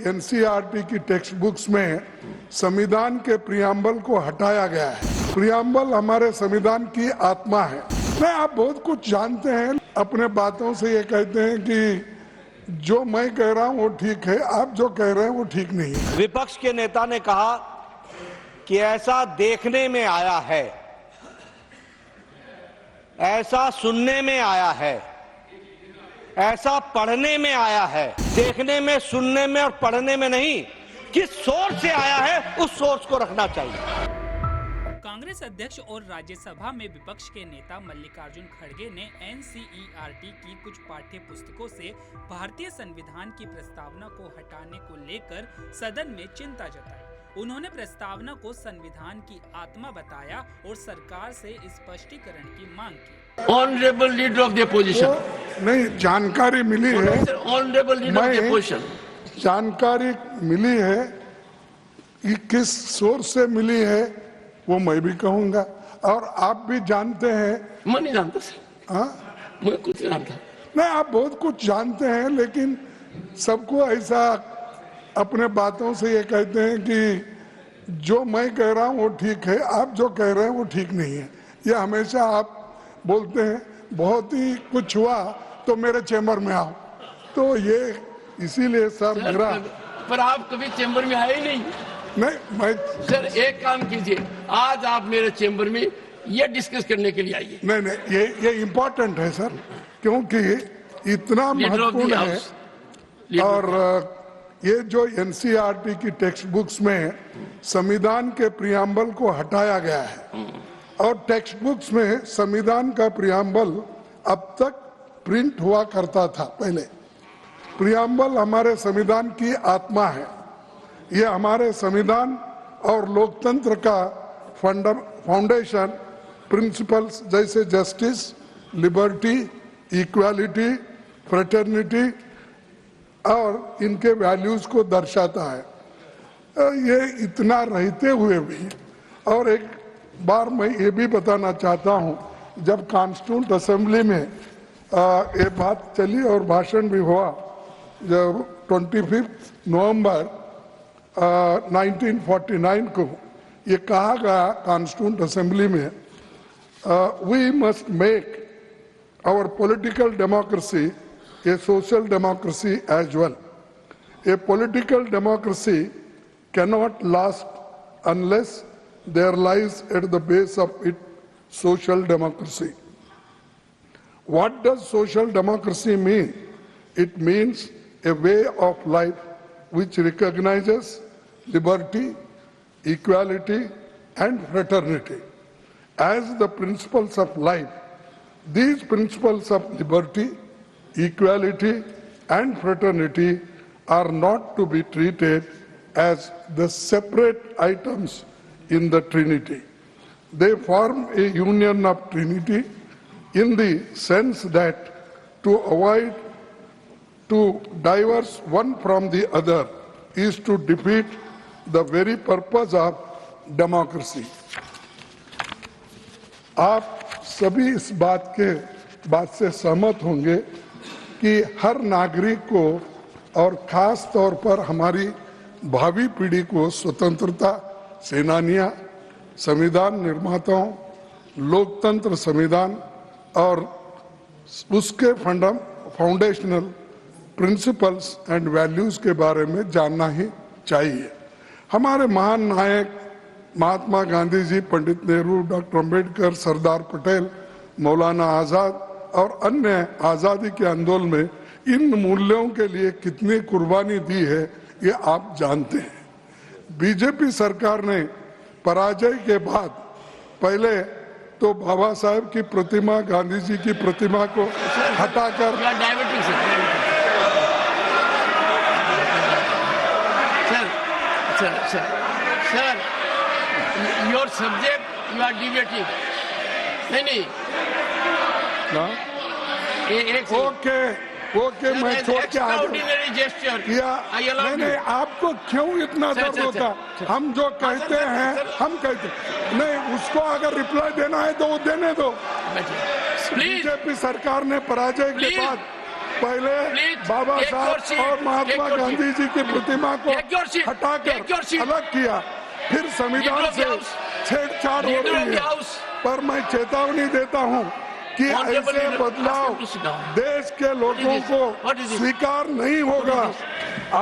NCERT की text books में संविधान के प्रियम्बल को हटाया गया है। प्रियम्बल हमारे संविधान की आत्मा है। मैं आप बहुत कुछ जानते हैं, अपने बातों से ये कहते हैं कि जो मैं कह रहा हूँ वो ठीक है, आप जो कह रहे हैं वो ठीक नहीं है। विपक्ष के नेता ने कहा कि ऐसा देखने में आया है, ऐसा सुनने में आया है, ऐसा पढ़ने में आया है। देखने में, सुनने में और पढ़ने में नहीं, किस सोर्स से आया है उस सोर्स को रखना चाहिए। कांग्रेस अध्यक्ष और राज्यसभा में विपक्ष के नेता मल्लिकार्जुन खड़गे ने एनसीईआरटी की कुछ पाठ्य पुस्तकों से भारतीय संविधान की प्रस्तावना को हटाने को लेकर सदन में चिंता जताई। उन्होंने प्रस्तावना को संविधान की आत्मा बताया और सरकार से स्पष्टीकरण की मांग की। Honourable leader of the opposition, नहीं, जानकारी मिली है। Honourable leader of the opposition, जानकारी मिली है कि किस सोर्स से मिली है वो मैं भी कहूंगा, और आप भी जानते हैं। मैं नहीं जानता सर, हाँ, मैं कुछ नहीं जानता। नहीं, आप बहुत कुछ जानते हैं, लेकिन सबको ऐसा अपने बातों से ये कहते हैं कि जो मैं कह रहा हूँ वो ठीक है, आप जो कह रहे हैं वो ठीक नहीं है। ये हमेशा आप बोलते हैं, बहुत ही कुछ हुआ तो मेरे चैम्बर में आओ, तो ये इसीलिए सर मेरा। पर आप कभी चैम्बर में आए नहीं। नहीं, मैं सर एक काम कीजिए, आज आप मेरे चैम्बर में ये डिस्कस करने के लिए आइए। नहीं, ये इम्पोर्टेंट है सर, क्योंकि इतना महत्वपूर्ण है। और ये जो एनसीईआरटी की टेक्स्ट बुक्स में संविधान के प्रियम्बल को हटाया गया है, और टेक्स्ट बुक्स में संविधान का प्रियम्बल अब तक प्रिंट हुआ करता था। पहले प्रियम्बल हमारे संविधान की आत्मा है। ये हमारे संविधान और लोकतंत्र का फाउंडेशन प्रिंसिपल्स जैसे जस्टिस, लिबर्टी, इक्वालिटी, फ्रेटर्निटी और इनके वैल्यूज को दर्शाता है। ये इतना रहते हुए भी, और एक बार मैं ये भी बताना चाहता हूँ, जब कॉन्स्टिट्यूंट असेंबली में ये बात चली और भाषण भी हुआ, जब 25 नवंबर 1949 को ये कहा गया कॉन्स्टिट्यूंट असेंबली में, we must make our political democracy a social democracy as well. A political democracy cannot last unless there lies at the base of it social democracy. What does social democracy mean? It means a way of life which recognizes liberty, equality, and fraternity as the principles of life. These principles of liberty, equality, and fraternity are not to be treated as the separate items in the Trinity. They form a union of Trinity in the sense that to avoid to diverge one from the other is to defeat the very purpose of democracy. आप सभी इस बात से सहमत होंगे कि हर नागरिक को और खास तौर पर हमारी भावी पीढ़ी को स्वतंत्रता सेनानियां, संविधान निर्माताओं, लोकतंत्र संविधान और उसके फाउंडेशनल प्रिंसिपल्स एंड वैल्यूज के बारे में जानना ही चाहिए। हमारे महान नायक महात्मा गांधी जी, पंडित नेहरू, डॉक्टर अम्बेडकर, सरदार पटेल, मौलाना आजाद और अन्य आजादी के आंदोलन में इन मूल्यों के लिए कितनी कुर्बानी दी है ये आप जानते हैं। बीजेपी सरकार ने पराजय के बाद पहले तो बाबा साहेब की प्रतिमा, गांधी जी की प्रतिमा को हटाकर sir your subject you are debating. नहीं ओके मैं छोड़ के आ गया। नहीं, आपको क्यों इतना दर्द होता? हम जो कहते हैं हम कहते नहीं, उसको अगर रिप्लाई देना है तो वो देने दो। बीजेपी सरकार ने पराजय के बाद पहले Please, बाबा take your साहब seat. और महात्मा Take your गांधी जी की प्रतिमा को Take your seat. हटाकर Take your seat. अलग किया, फिर Leader संविधान of the से House. छेड़छाड़ हो Leader of रही the है। House. पर मैं चेतावनी देता हूं कि Honorable ऐसे leader, बदलाव ask him to sit down. देश के लोगों this? को What is this? स्वीकार नहीं होगा।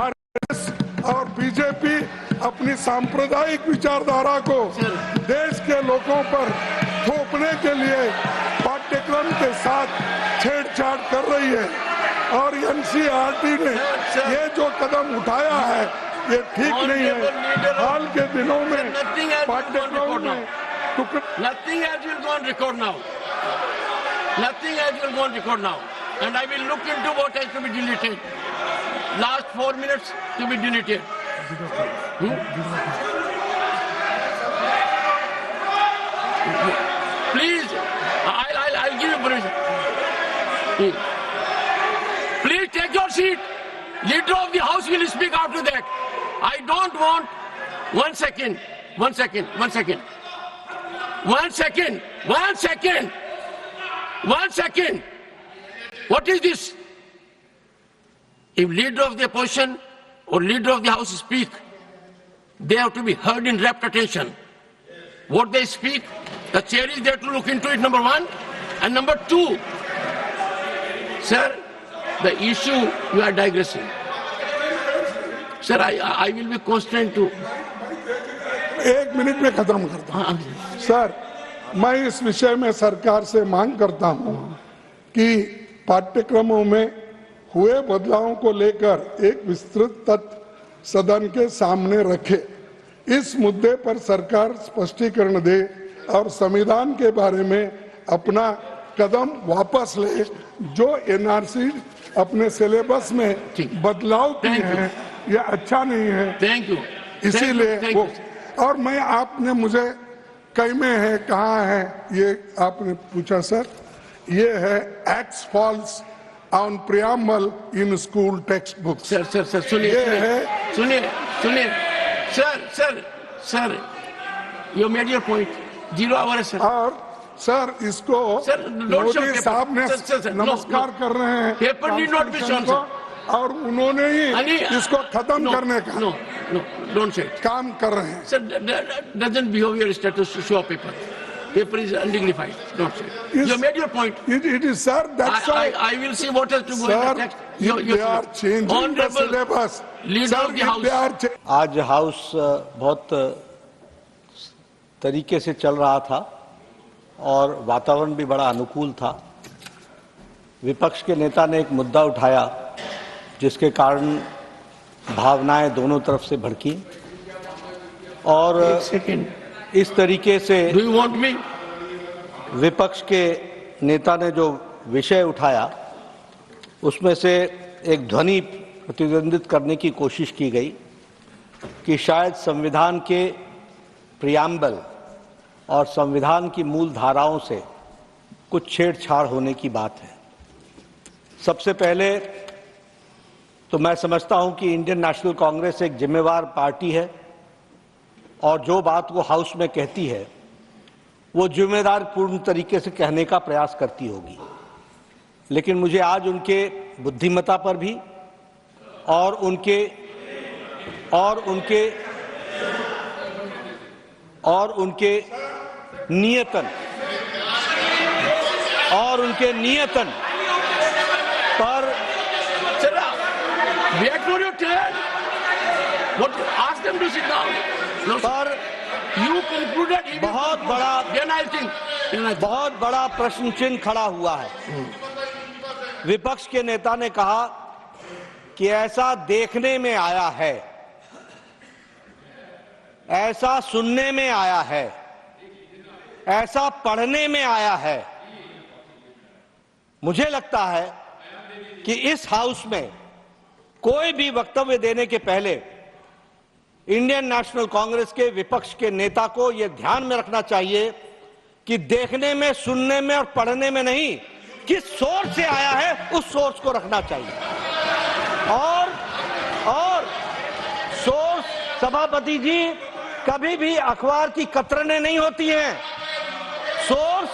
आरएसएस और बीजेपी अपनी सांप्रदायिक विचारधारा को देश के लोगों पर थोपने के लिए पाठ्यक्रम के साथ छेड़छाड़ कर रही है और एनसीईआरटी ने ये जो कदम उठाया है ये ठीक नहीं है। हाल के दिनों में पाठ्यक्रम में Nothing else will go on record now. Nothing else will go on record now. And I will look into what has to be deleted. Last 4 minutes to be deleted. Please, I'll give you permission. Please take your seat. Leader of the House will speak after that. I don't want 1 second. 1 second. 1 second. 1 second. 1 second. 1 second. What is this? If leader of the opposition or leader of the House speak, they have to be heard in rapt attention. What they speak, the chair is there to look into it, number one. And number two, sir, the issue you are digressing. Sir, I will be constrained to. 1 minute में खत्म करता हूं। Sir, मैं इस विषय में सरकार से मांग करता हूं कि पाठ्यक्रमों में हुए बदलावों को लेकर एक विस्तृत तथ्य सदन के सामने रखे। इस मुद्दे पर सरकार स्पष्टीकरण दे और संविधान के बारे में अपना कदम वापस ले। जो एनआरसी अपने सिलेबस में बदलाव किए हैं ये अच्छा नहीं है। Thank you. इसीलिए वो, और मैं आपने मुझे कई में है कहाँ है ये आपने पूछा सर, ये है acts falls on preamble in school textbook. Sir सुनिए, sir you made your point. 0 hour है सर। और सर इसको मोदी साहब ने नमस्कार कर रहे हैं paper need not be shown और उन्होंने ही इसको खत्म करने का डोंट से काम कर रहे हैं। Sir doesn't behave your status to show paper. Paper is undignified. Don't say. Yes. You made your point. It is, sir. That's why. I will see what has to go in the text. They are changing the syllabus. Leader of the House. आज house बहुत तरीके से चल रहा था और वातावरण भी बड़ा अनुकूल था। विपक्ष के नेता ने एक मुद्दा उठाया जिसके कारण भावनाएं दोनों तरफ से भड़की और इस तरीके से Do you want me? विपक्ष के नेता ने जो विषय उठाया उसमें से एक ध्वनि प्रतिद्वंदित करने की कोशिश की गई कि शायद संविधान के प्रियम्बल और संविधान की मूल धाराओं से कुछ छेड़छाड़ होने की बात है। सबसे पहले तो मैं समझता हूं कि इंडियन नेशनल कांग्रेस एक जिम्मेवार पार्टी है और जो बात वो हाउस में कहती है वो जिम्मेदार पूर्ण तरीके से कहने का प्रयास करती होगी। लेकिन मुझे आज उनके बुद्धिमत्ता पर भी और उनके नियतन पर Ask them to sit down. पर You concluded he बहुत बड़ा then I think. बहुत बड़ा प्रश्न चिन्ह खड़ा हुआ है। विपक्ष के नेता ने कहा कि ऐसा देखने में आया है, ऐसा सुनने में आया है, ऐसा पढ़ने में आया है। मुझे लगता है कि इस हाउस में कोई भी वक्तव्य देने के पहले इंडियन नेशनल कांग्रेस के विपक्ष के नेता को यह ध्यान में रखना चाहिए कि देखने में, सुनने में और पढ़ने में नहीं, किस सोर्स से आया है उस सोर्स को रखना चाहिए। और सोर्स, सभापति जी, कभी भी अखबार की कतरनें नहीं होती हैं। सोर्स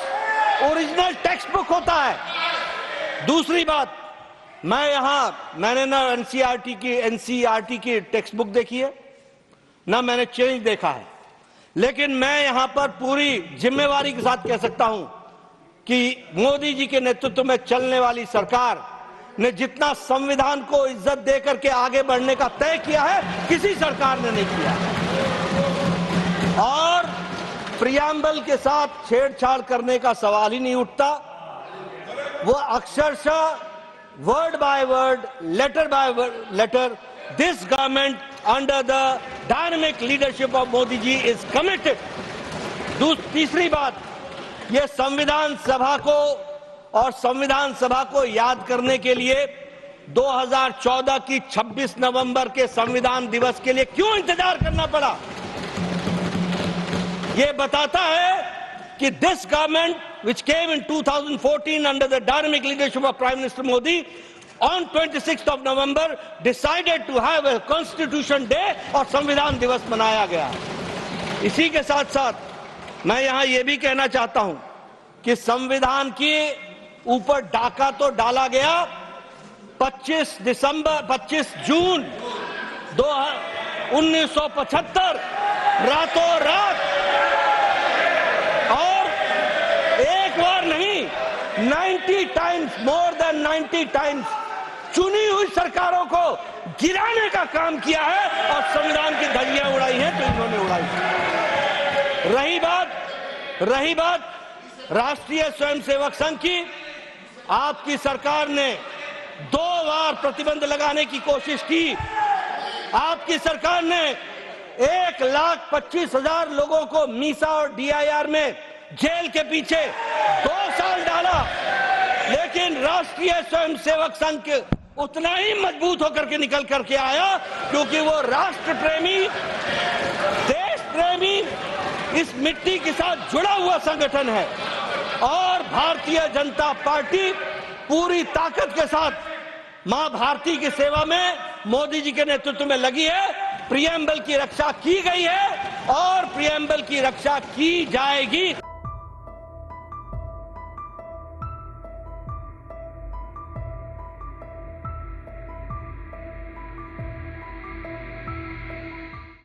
ओरिजिनल टेक्स्ट बुक होता है। दूसरी बात, मैंने ना एनसीईआरटी की टेक्स्ट बुक देखी है, ना मैंने चेंज देखा है, लेकिन मैं यहां पर पूरी जिम्मेवारी के साथ कह सकता हूं कि मोदी जी के नेतृत्व में चलने वाली सरकार ने जितना संविधान को इज्जत देकर के आगे बढ़ने का तय किया है, किसी सरकार ने नहीं किया। और प्रियम्बल के साथ छेड़छाड़ करने का सवाल ही नहीं उठता। वो अक्षरशः word by word, letter by letter, this government under the dynamic leadership of Modi ji is committed. तीसरी बात, ये संविधान सभा को याद करने के लिए 2014 की 26 नवंबर के संविधान दिवस के लिए क्यों इंतजार करना पड़ा? ये बताता है कि this government which came in 2014 under the dynamic leadership of Prime Minister Modi on 26th of November decided to have a Constitution Day और संविधान दिवस मनाया गया। इसी के साथ साथ मैं यहां यह भी कहना चाहता हूं कि संविधान के ऊपर डाका तो डाला गया 25 जून 1975 रातों रात, और एक बार नहीं 90 टाइम्स, मोर देन 90 टाइम्स चुनी हुई सरकारों को गिराने का काम किया है और संविधान की धज्जियां उड़ाई हैं तो इन्होंने उड़ाई। रही बात राष्ट्रीय स्वयंसेवक संघ की, आपकी सरकार ने 2 बार प्रतिबंध लगाने की कोशिश की। आपकी सरकार ने 1,25,000 लोगों को मीसा और डीआईआर में जेल के पीछे 2 साल डाला, लेकिन राष्ट्रीय स्वयंसेवक संघ उतना ही मजबूत होकर के निकल करके आया, क्योंकि वो राष्ट्र प्रेमी, देश प्रेमी, इस मिट्टी के साथ जुड़ा हुआ संगठन है। और भारतीय जनता पार्टी पूरी ताकत के साथ मां भारती की सेवा में मोदी जी के नेतृत्व में लगी है। प्रियम्बल की रक्षा की गई है और प्रियम्बल की रक्षा की जाएगी।